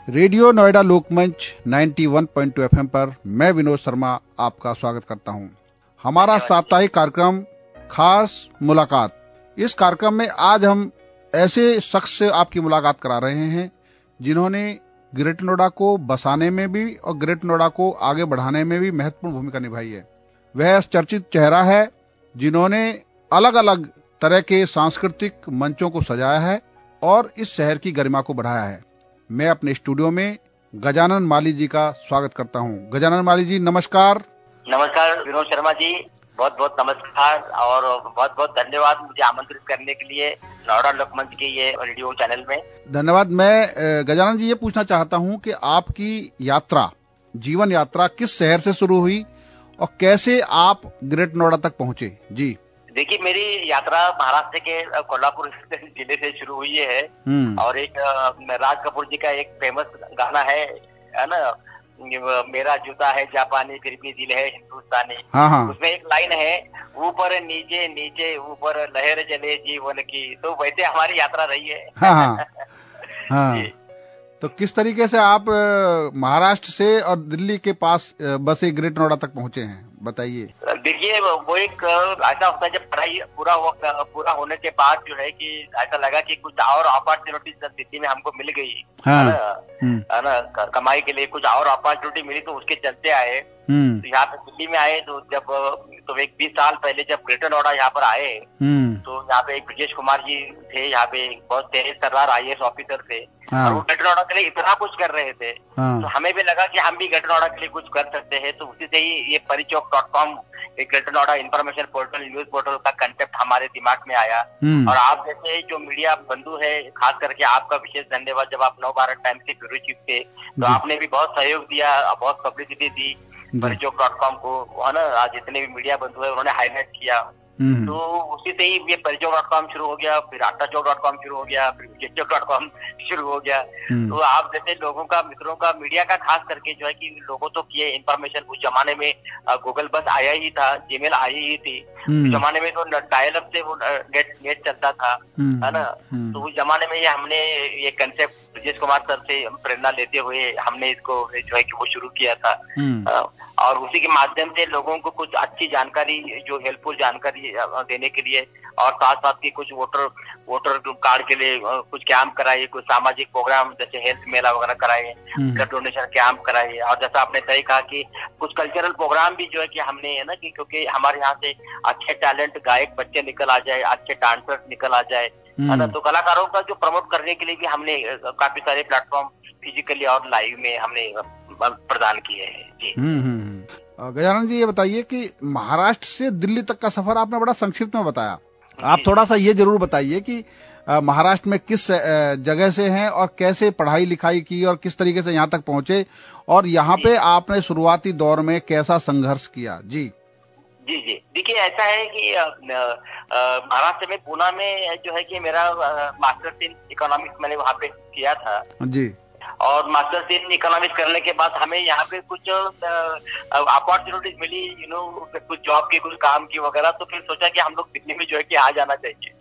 Radio Noida लोकमंच 91.2 FM पर मैं विनोद शर्मा आपका स्वागत करता हूं। हमारा साप्ताहिक कार्यक्रम खास मुलाकात। इस कार्यक्रम में आज हम ऐसे शख्स से आपकी मुलाकात करा रहे हैं जिन्होंने ग्रेटर नोएडा को बसाने में भी और ग्रेटर नोएडा को आगे बढ़ाने में भी महत्वपूर्ण भूमिका निभाई है। वह चर्चित चेहरा है जिन्होंने अलग अलग तरह के सांस्कृतिक मंचों को सजाया है और इस शहर की गरिमा को बढ़ाया है। मैं अपने स्टूडियो में गजानन माली जी का स्वागत करता हूं। गजानन माली जी नमस्कार। नमस्कार विनोद शर्मा जी, बहुत बहुत नमस्कार और बहुत बहुत धन्यवाद मुझे आमंत्रित करने के लिए नोएडा लोकमंच के ये रेडियो चैनल में। धन्यवाद। मैं गजानन जी ये पूछना चाहता हूं कि आपकी यात्रा, जीवन यात्रा किस शहर से शुरू हुई और कैसे आप ग्रेटर नोएडा तक पहुंचे? जी देखिए, मेरी यात्रा महाराष्ट्र के कोल्हापुर जिले से शुरू हुई है और एक राज कपूर जी का एक फेमस गाना है ना, मेरा जूता है जापानी फिर भी दिल है हिंदुस्तानी। हाँ। उसमें एक लाइन है, ऊपर नीचे नीचे ऊपर लहर चले जीवन की। तो वैसे हमारी यात्रा रही है। हाँ। तो किस तरीके से आप महाराष्ट्र से और दिल्ली के पास बसे ग्रेटर नोएडा तक पहुंचे हैं, बताइए। देखिए, वो एक ऐसा होता है जब पढ़ाई पूरा होने के बाद जो है कि ऐसा लगा कि कुछ और अपॉर्चुनिटी दिल्ली में हमको मिल गई है ना, कमाई के लिए कुछ और अपॉर्चुनिटी मिली तो उसके चलते आए। तो यहाँ पे दिल्ली में आए तो जब एक 20 साल पहले जब ग्रेटर नोएडा यहाँ पर आए तो यहाँ पे एक ब्रजेश कुमार जी थे, यहाँ पे बहुत तेज तर्रार IAS ऑफिसर थे और वो ग्रेटर नोएडा के लिए इतना कुछ कर रहे थे। तो हमें भी लगा कि हम भी ग्रेटर नोएडा के लिए कुछ कर सकते हैं। तो उसी से ही ये परिचौक.com एक greater Noida information portal, news portal का कंसेप्ट हमारे दिमाग में आया। और आप जैसे जो मीडिया बंधु है, खास करके आपका विशेष धन्यवाद। जब आप नवभारत टाइम्स के ब्यूरो चीफ थे तो आपने भी बहुत सहयोग दिया, बहुत पब्लिसिटी दी परिचौक.com को, है ना। आज जितने भी मीडिया बंधु है उन्होंने हाईलाइट किया। तो उसी से ही ये परिचौक.com शुरू हो गया, फिर आटाचौक.com शुरू हो गया, फिर विजयचौक.com शुरू हो गया। तो आप जैसे लोगों का, मित्रों का, मीडिया का खास करके जो है कि लोगों तो ये इन्फॉर्मेशन, उस जमाने में गूगल बस आया ही था, जीमेल आई ही थी। उस जमाने में तो डायल अप से वो नेट चलता था, है ना। तो उस जमाने में हमने ये कंसेप्ट ब्रजेश कुमार सर से प्रेरणा लेते हुए हमने इसको जो है कि वो शुरू किया था। और उसी के माध्यम से लोगों को कुछ अच्छी जानकारी, जो हेल्पफुल जानकारी देने के लिए, और साथ साथ की कुछ वोटर कार्ड के लिए कुछ कैंप कराए, कुछ सामाजिक प्रोग्राम जैसे हेल्थ मेला वगैरह कराए, ब्लड डोनेशन कैंप कराए। और जैसा आपने सही कहा कि कुछ कल्चरल प्रोग्राम भी जो है कि हमने, है ना, कि क्योंकि हमारे यहाँ से अच्छे टैलेंट गायक बच्चे निकल आ जाए, अच्छे डांसर्स निकल आ जाए, है ना। तो कलाकारों का जो प्रमोट करने के लिए भी हमने काफी सारे प्लेटफॉर्म फिजिकली और लाइव में हमने प्रदान किए हैं। जी गजानन जी ये बताइए कि महाराष्ट्र से दिल्ली तक का सफर आपने बड़ा संक्षिप्त में बताया। आप थोड़ा सा ये जरूर बताइए कि महाराष्ट्र में किस जगह से हैं और कैसे पढ़ाई लिखाई की और किस तरीके से यहाँ तक पहुँचे, और यहाँ पे आपने शुरुआती दौर में कैसा संघर्ष किया। जी जी देखिए, ऐसा है कि महाराष्ट्र में पुणे में जो है कि मेरा मास्टर्स इन इकोनॉमिक्स मैंने वहाँ पे किया था जी। और मास्टर्स इन इकोनॉमिक्स करने के बाद हमें यहाँ पे कुछ अपॉर्चुनिटीज मिली, कुछ जॉब की, कुछ काम की वगैरह। तो फिर सोचा कि हम लोग दिल्ली में जो है कि आ जाना चाहिए,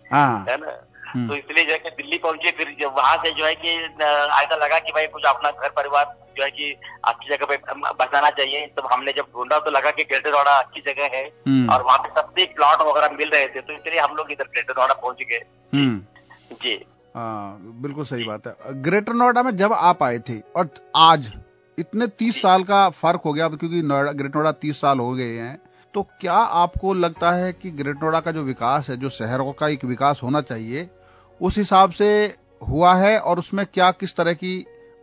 है ना। तो इसलिए जो है कि दिल्ली पहुंचे। फिर वहां से जो है कि ऐसा लगा कि भाई कुछ अपना घर परिवार जो है कि अच्छी जगह पे बसाना चाहिए। तो हमने जब ढूंढा तो लगा कि ग्रेटर नोएडा अच्छी जगह है और वहाँ पे सबसे प्लॉट वगैरह मिल रहे थे। तो इसलिए हम लोग इधर ग्रेटर नोएडा पहुंच गए। जी बिल्कुल सही बात है। ग्रेटर नोएडा में जब आप आए थे और आज इतने 30 साल का फर्क हो गया, क्योंकि ग्रेटर नोएडा 30 साल हो गए हैं, तो क्या आपको लगता है कि ग्रेटर नोएडा का जो विकास है, जो शहरों का एक विकास होना चाहिए, उस हिसाब से हुआ है? और उसमें क्या किस तरह की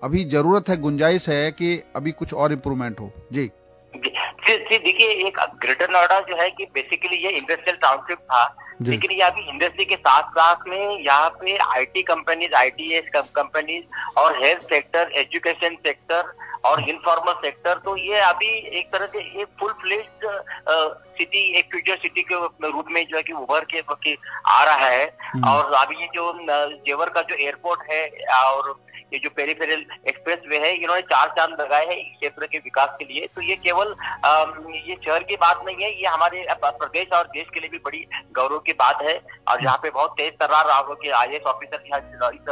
अभी जरूरत है, गुंजाइश है कि अभी कुछ और इम्प्रूवमेंट हो? जी देखिए, एक ग्रेटर नोएडा जो है कि बेसिकली ये इंडस्ट्रियल टाउनशिप था, लेकिन ये अभी इंडस्ट्री के साथ साथ में यहाँ पे IT कंपनीज, ITS कंपनीज और हेल्थ सेक्टर, एजुकेशन सेक्टर और इनफॉर्मल सेक्टर, तो ये अभी एक तरह से एक फुल फ्लेज्ड सिटी एक फ्यूचर सिटी के रूप में जो है कि उभर के आ रहा है। और अभी ये जो जेवर का जो एयरपोर्ट है और ये जो पेरिफेरल एक्सप्रेस वे है, इन्होंने 4 चांद लगाए हैं इस क्षेत्र के विकास के लिए। तो ये केवल ये शहर की बात नहीं है, ये हमारे प्रदेश और देश के लिए भी बड़ी गौरव की बात है। और यहाँ पे बहुत तेज तर्रार IAS ऑफिसर इस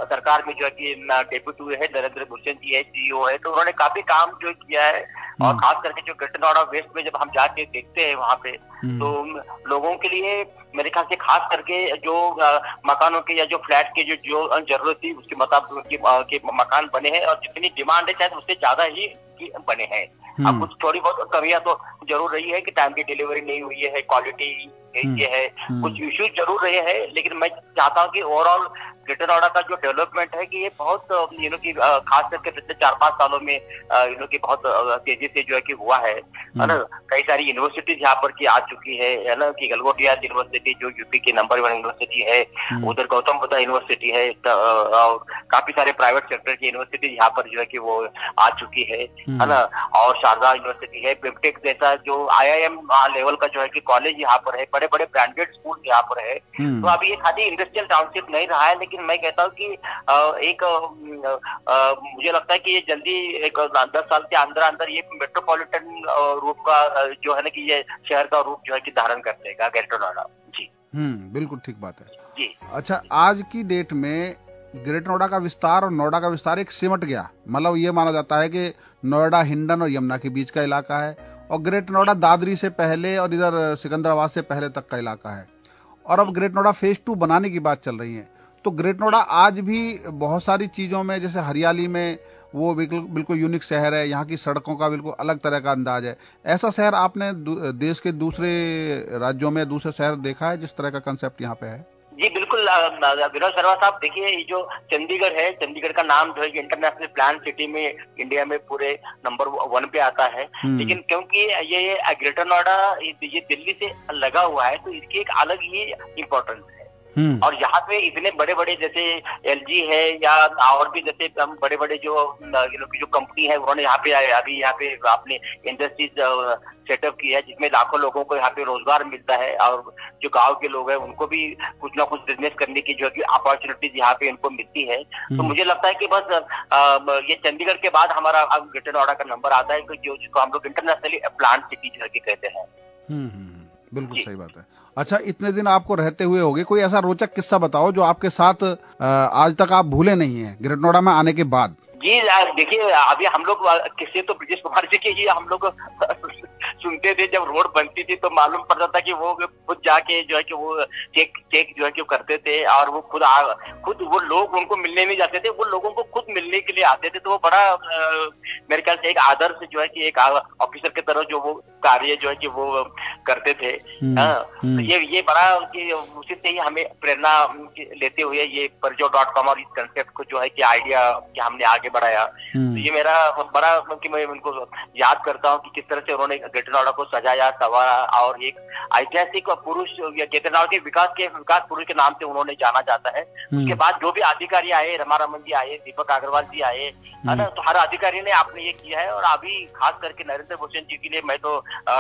सरकार में जो है कि डेप्यूटी हुए है, नरेंद्र भूषण जी है, CEO है। तो उन्होंने काफी काम जो किया है। और खास करके जो ग्रेटर नोएडा वेस्ट में जब हम जाके देखते हैं वहाँ पे, तो लोगों के लिए मेरे ख्याल से खास करके जो मकानों के या जो फ्लैट के जो जरूरत थी उसके मुताबिक के मकान बने हैं, और जितनी डिमांड है शायद उससे ज्यादा ही बने हैं। अब कुछ थोड़ी बहुत कमियां तो जरूर रही है कि टाइम की डिलीवरी नहीं हुई है, क्वालिटी ये है, कुछ इश्यूज जरूर रहे हैं। लेकिन मैं चाहता हूँ कि ओवरऑल ग्रेटर नोएडा का जो डेवलपमेंट है कि ये बहुत की खास करके पिछले 4-5 सालों में की बहुत तेजी से जो है कि हुआ है ना। कई सारी यूनिवर्सिटीज यहाँ पर की आ चुकी है ना, कि गलगोटिया यूनिवर्सिटी जो यूपी की नंबर 1 यूनिवर्सिटी है, उधर गौतम बुद्ध यूनिवर्सिटी है, और काफी सारे प्राइवेट सेक्टर की यूनिवर्सिटी यहाँ पर जो है कि वो आ चुकी है ना। और शारदा यूनिवर्सिटी है, बिमटेक जैसा जो IIM लेवल का जो है कि कॉलेज यहाँ पर है, बड़े बड़े ब्रांडेड स्कूल यहाँ पर है। तो अभी ये खाली इंडस्ट्रियल टाउनशिप नहीं रहा है, लेकिन मैं कहता हूँ कि मुझे लगता है कि ये जल्दी एक 10 साल के अंदर ये मेट्रोपॉलिटन रूप का जो है ना कि ये शहर का रूप जो है कि धारण कर लेगा ग्रेटर नोएडा। जी बिल्कुल ठीक बात है जी। अच्छा, आज की डेट में ग्रेटर नोएडा का विस्तार और नोएडा का विस्तार एक सिमट गया। मतलब ये माना जाता है कि नोएडा हिंडन और यमुना के बीच का इलाका है, और ग्रेटर नोएडा दादरी से पहले और इधर सिकंदराबाद से पहले तक का इलाका है। और अब ग्रेटर नोएडा फेज 2 बनाने की बात चल रही है। तो ग्रेटर नोएडा आज भी बहुत सारी चीजों में, जैसे हरियाली में वो बिल्कुल यूनिक शहर है, यहाँ की सड़कों का बिल्कुल अलग तरह का अंदाज है। ऐसा शहर आपने देश के दूसरे राज्यों में, दूसरे शहर देखा है जिस तरह का कंसेप्ट यहाँ पे है? जी बिल्कुल विनोद शर्मा साहब, देखिए ये जो चंडीगढ़ है, चंडीगढ़ का नाम जो है इंटरनेशनल प्लान सिटी में इंडिया में पूरे नंबर 1 पे आता है। लेकिन क्योंकि ये ग्रेटर नोएडा ये दिल्ली से लगा हुआ है, तो इसकी एक अलग ही इम्पोर्टेंस है। और यहाँ पे इतने बड़े बड़े जैसे LG है या और भी जैसे बड़े बड़े जो जो कंपनी है, उन्होंने यहाँ पे अभी यहाँ पे अपने इंडस्ट्रीज सेटअप किया है, जिसमें लाखों लोगों को यहाँ पे रोजगार मिलता है। और जो गांव के लोग हैं उनको भी कुछ ना कुछ बिजनेस करने की जो है अपॉर्चुनिटीज यहाँ पे इनको मिलती है। तो मुझे लगता है कि बस ये चंडीगढ़ के बाद हमारा अब ग्रेटर नोएडा का नंबर आता है, जिसको हम लोग इंटरनेशनली प्लान सिटी जो है कहते हैं। बिल्कुल सही बात है। अच्छा, इतने दिन आपको रहते हुए होगे, कोई ऐसा रोचक किस्सा बताओ जो आपके साथ आज तक आप भूले नहीं है ग्रेटर नोएडा में आने के बाद। जी देखिए, अभी हम लोग किससे तो ब्रिजेश कुमार जी के ही हम लोग सुनते थे। जब रोड बनती थी तो मालूम पड़ता था कि वो खुद जाके जो है कि वो चेक जो है कि वो करते थे, और वो खुद वो लोग उनको मिलने नहीं जाते थे, वो लोगों को खुद मिलने के लिए आते थे। तो वो बड़ा मेरे ख्याल से एक आदर्श जो है कि एक ऑफिसर की तरह जो वो कार्य जो है कि वो करते थे। तो ये बड़ा उसी से ही हमें प्रेरणा लेते हुए ये परिजो.com और इस कंसेप्ट को जो है कि आइडिया कि हमने आगे बढ़ाया। तो ये मेरा बड़ा कि मैं उनको याद करता हूँ कि किस तरह से उन्होंने ग्रेटर नोएडा को सजाया, संवारा, और एक ऐतिहासिक पुरुष ग्रेटर नोएडा के विकास पुरुष के नाम से उन्होंने जाना जाता है। उसके बाद जो भी अधिकारी आए, रमारमन जी आए, दीपक अग्रवाल जी आए, है ना, तो हर अधिकारी ने आपने ये किया है। और अभी खास करके नरेंद्र भूषण जी के लिए मैं तो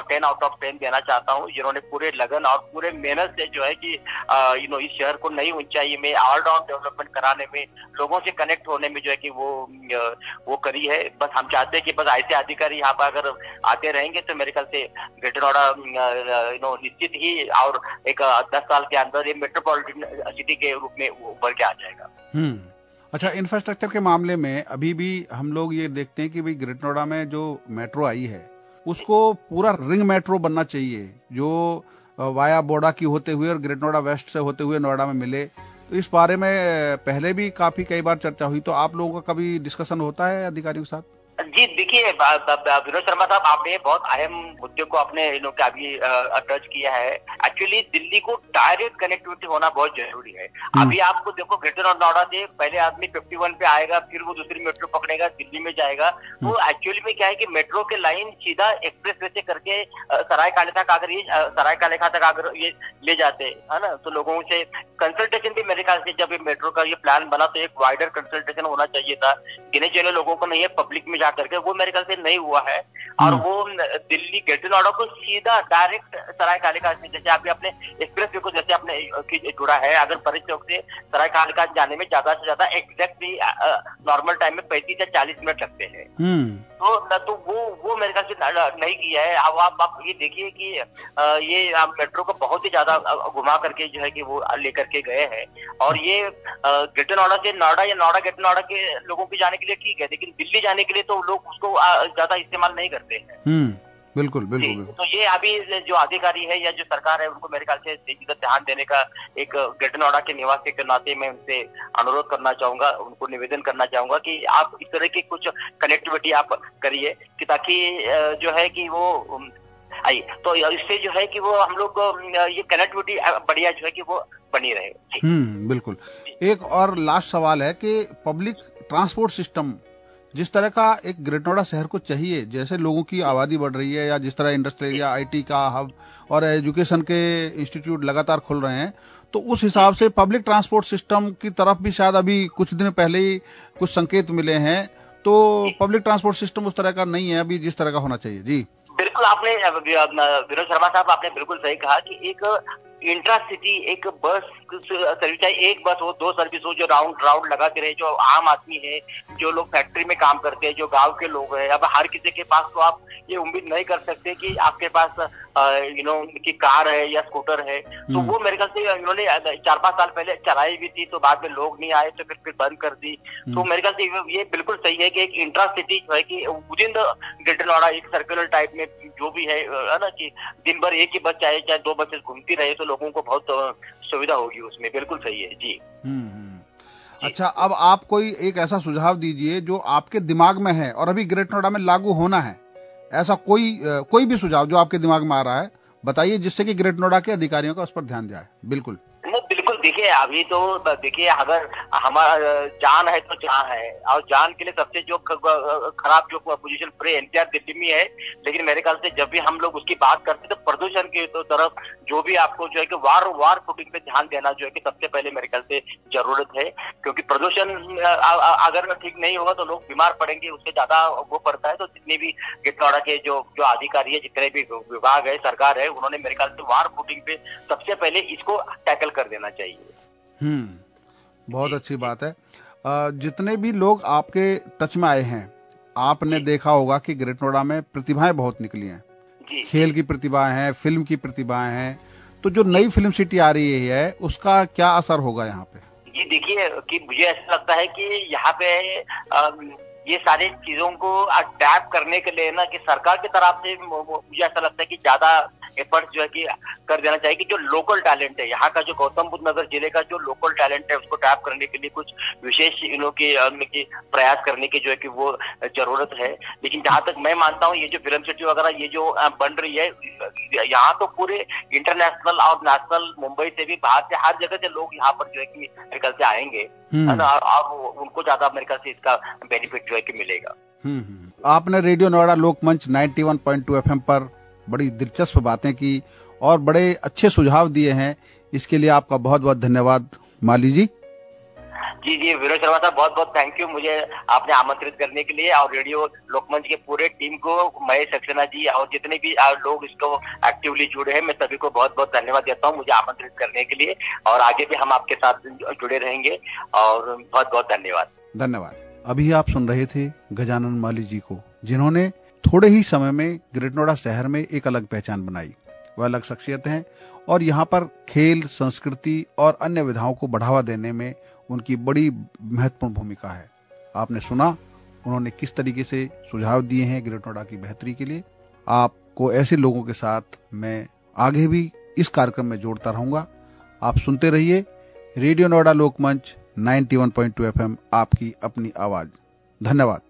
10 आउट ऑफ 10 देना चाहता हूँ, जिन्होंने पूरे लगन और पूरे मेहनत से जो है कि इस शहर को नई ऊंचाई में ऑलराउंड डेवलपमेंट कराने में, लोगों से कनेक्ट होने में जो है कि वो करी है। बस हम चाहते हैं कि बस ऐसे अधिकारी यहाँ पर अगर आते रहेंगे तो मेरे ख्याल से ग्रेटर नोएडा निश्चित ही और एक 10 साल के अंदर ये मेट्रोपॉलिटन सिटी के रूप में उभर के आ जाएगा। अच्छा, इंफ्रास्ट्रक्चर के मामले में अभी भी हम लोग ये देखते हैं कि भाई ग्रेटर नोएडा में जो मेट्रो आई है उसको पूरा रिंग मेट्रो बनना चाहिए, जो वाया बोडा की होते हुए और ग्रेटर नोएडा वेस्ट से होते हुए नोएडा में मिले। तो इस बारे में पहले भी कई बार चर्चा हुई, तो आप लोगों का कभी डिस्कशन होता है अधिकारियों के साथ? जी देखिए विनोद शर्मा साहब, आपने बहुत अहम मुद्दे को अपने अभी टच किया है। एक्चुअली दिल्ली को डायरेक्ट कनेक्टिविटी होना बहुत जरूरी है। अभी आपको देखो ग्रेटर नोएडा से पहले आदमी 51 पे आएगा, फिर वो दूसरी मेट्रो पकड़ेगा, दिल्ली में जाएगा। तो एक्चुअली में क्या है कि मेट्रो के लाइन सीधा एक्सप्रेस वे से करके सरायकाले तक अगर ये ले जाते है ना, तो लोगों से कंसल्टेशन भी मेरे ख्याल से जब मेट्रो का ये प्लान बना तो एक वाइडर कंसल्टेशन होना चाहिए था। गिने चुने लोगों को नहीं है, पब्लिक में जा करके, वो मेरे ख्याल से नहीं हुआ है। और वो दिल्ली ग्रेटर नोएडा को सीधा डायरेक्ट सरायकालिका से, जैसे अभी अपने एक्सप्रेस वे को जैसे अपने जुड़ा है, अगर परेश चौक से सरायकालिका जाने में ज्यादा से ज्यादा एग्जैक्टली नॉर्मल टाइम में 35 या 40 मिनट लगते हैं। तो वो मेरे ख्याल से नहीं किया है। अब आप ये देखिए कि ये मेट्रो को बहुत ही ज्यादा घुमा करके जो है कि वो लेकर के गए हैं। और ये ग्रेटर नोएडा से नोएडा या नोएडा ग्रेटर नोएडा के लोगों के जाने के लिए ठीक है, लेकिन दिल्ली जाने के लिए तो लोग उसको ज्यादा इस्तेमाल नहीं करते हैं। बिल्कुल बिल्कुल। तो ये अभी जो अधिकारी है या जो सरकार है, उनको मेरे ख्याल से ध्यान देने का एक ग्रेटर नोएडा के निवासी के नाते मैं उनसे अनुरोध करना चाहूंगा, उनको निवेदन करना चाहूंगा कि आप इस तरह की कुछ कनेक्टिविटी आप करिए कि ताकि जो है कि वो आई, तो इससे जो है कि वो हम लोग को ये कनेक्टिविटी बढ़िया जो है कि वो बनी रहे। बिल्कुल। एक और लास्ट सवाल है कि पब्लिक ट्रांसपोर्ट सिस्टम जिस तरह का एक ग्रेटर नोएडा शहर को चाहिए, जैसे लोगों की आबादी बढ़ रही है या जिस तरह इंडस्ट्रियल एरिया, आईटी का हब और एजुकेशन के इंस्टीट्यूट लगातार खुल रहे हैं, तो उस हिसाब से पब्लिक ट्रांसपोर्ट सिस्टम की तरफ भी शायद अभी कुछ दिन पहले ही कुछ संकेत मिले हैं। तो पब्लिक ट्रांसपोर्ट सिस्टम उस तरह का नहीं है अभी जिस तरह का होना चाहिए। जी बिल्कुल, आपने विनोद शर्मा साहब आपने बिल्कुल सही कहा कि एक इंट्रा सिटी एक बस सर्विस, चाहे एक बस हो, 2 सर्विस हो, जो राउंड लगा के रहे, जो आम आदमी है, जो लोग फैक्ट्री में काम करते हैं, जो गांव के लोग हैं। अब हर किसी के पास तो आप ये उम्मीद नहीं कर सकते कि आपके पास की कार है या स्कूटर है। तो वो मेरे ख्याल से इन्होंने 4-5 साल पहले चलाई भी थी, तो बाद में लोग नहीं आए तो फिर बंद कर दी। तो मेरे ख्याल से ये बिल्कुल सही है कि एक इंट्रा सिटी जो है कि with in the greater Noida एक सर्कुलर टाइप में जो भी है ना, कि दिन भर एक ही बस चाहे 2 बसेस घूमती रहे तो लोगों को बहुत सुविधा होगी उसमें। बिल्कुल सही है जी। अच्छा, अब आप कोई एक ऐसा सुझाव दीजिए जो आपके दिमाग में है और अभी ग्रेटर नोएडा में लागू होना है, ऐसा कोई भी सुझाव जो आपके दिमाग में आ रहा है बताइए, जिससे कि ग्रेटर नोएडा के अधिकारियों का उस पर ध्यान जाए। बिल्कुल बिल्कुल। देखिए अभी तो देखिए, अगर हमारा जान है तो जहां है, और जान के लिए सबसे जो खराब जो पोजीशन पूरे एनसीआर दिल्ली में है। लेकिन मेरे ख्याल से जब भी हम लोग उसकी बात करते हैं तो प्रदूषण की तो तरफ जो भी आपको जो है कि वार फुटिंग पे ध्यान देना जो है कि सबसे पहले मेरे ख्याल से जरूरत है। क्योंकि प्रदूषण अगर ठीक नहीं होगा तो लोग बीमार पड़ेंगे, उससे ज्यादा वो पड़ता है। तो जितने भी ग्रेटर नोएडा के जो अधिकारी है, जितने भी विभाग है, सरकार है, उन्होंने मेरे ख्याल से वार फुटिंग पे सबसे पहले इसको टैकल कर देना चाहिए। बहुत अच्छी बात है। जितने भी लोग आपके टच में आए हैं, आपने देखा होगा कि ग्रेटर नोएडा में प्रतिभाएं बहुत निकली हैं। खेल की प्रतिभाएं हैं, फिल्म की प्रतिभाएं हैं। तो जो नई फिल्म सिटी आ रही है उसका क्या असर होगा यहाँ पे? जी देखिए कि मुझे ऐसा लगता है कि यहाँ पे ये सारी चीजों को अडैप्ट करने के लिए ना कि सरकार की तरफ से मुझे ऐसा लगता है कि ज्यादा एफर्ट जो है कि कर देना चाहिए कि जो लोकल टैलेंट है यहाँ का, जो गौतम बुद्ध नगर जिले का जो लोकल टैलेंट है, उसको टैप करने के लिए कुछ विशेष की प्रयास करने की जो है कि वो जरूरत है। लेकिन जहां तक मैं मानता हूँ, ये जो फिल्म सिटी वगैरह ये जो बन रही है, यहाँ तो पूरे इंटरनेशनल और नेशनल, मुंबई से भी, बाहर से, हर जगह से लोग यहाँ पर जो है कि मेरे ख्याल से आएंगे, है ना, और उनको ज्यादा मेरे ख्याल से इसका बेनिफिट जो है कि मिलेगा। आपने रेडियो नोएडा लोकमंच 91.2 FM पर बड़ी दिलचस्प बातें की और बड़े अच्छे सुझाव दिए हैं। इसके लिए आपका बहुत बहुत धन्यवाद माली जी। जी विनोद शर्मा साहब, बहुत बहुत थैंक यू मुझे आपने आमंत्रित करने के लिए, और रेडियो लोकमंच के पूरे टीम को, महेश सक्सेना जी और जितने भी लोग इसको एक्टिवली जुड़े हैं, मैं सभी को बहुत बहुत धन्यवाद देता हूं मुझे आमंत्रित करने के लिए। और आगे भी हम आपके साथ जुड़े रहेंगे, और बहुत बहुत धन्यवाद। अभी आप सुन रहे थे गजानन माली जी को, जिन्होंने थोड़े ही समय में ग्रेटर नोएडा शहर में एक अलग पहचान बनाई। वह अलग शख्सियत हैं और यहाँ पर खेल, संस्कृति और अन्य विधाओं को बढ़ावा देने में उनकी बड़ी महत्वपूर्ण भूमिका है। आपने सुना उन्होंने किस तरीके से सुझाव दिए हैं ग्रेटर नोएडा की बेहतरी के लिए। आपको ऐसे लोगों के साथ मैं आगे भी इस कार्यक्रम में जोड़ता रहूंगा। आप सुनते रहिए रेडियो नोएडा लोकमंच 91.2 FM, आपकी अपनी आवाज। धन्यवाद।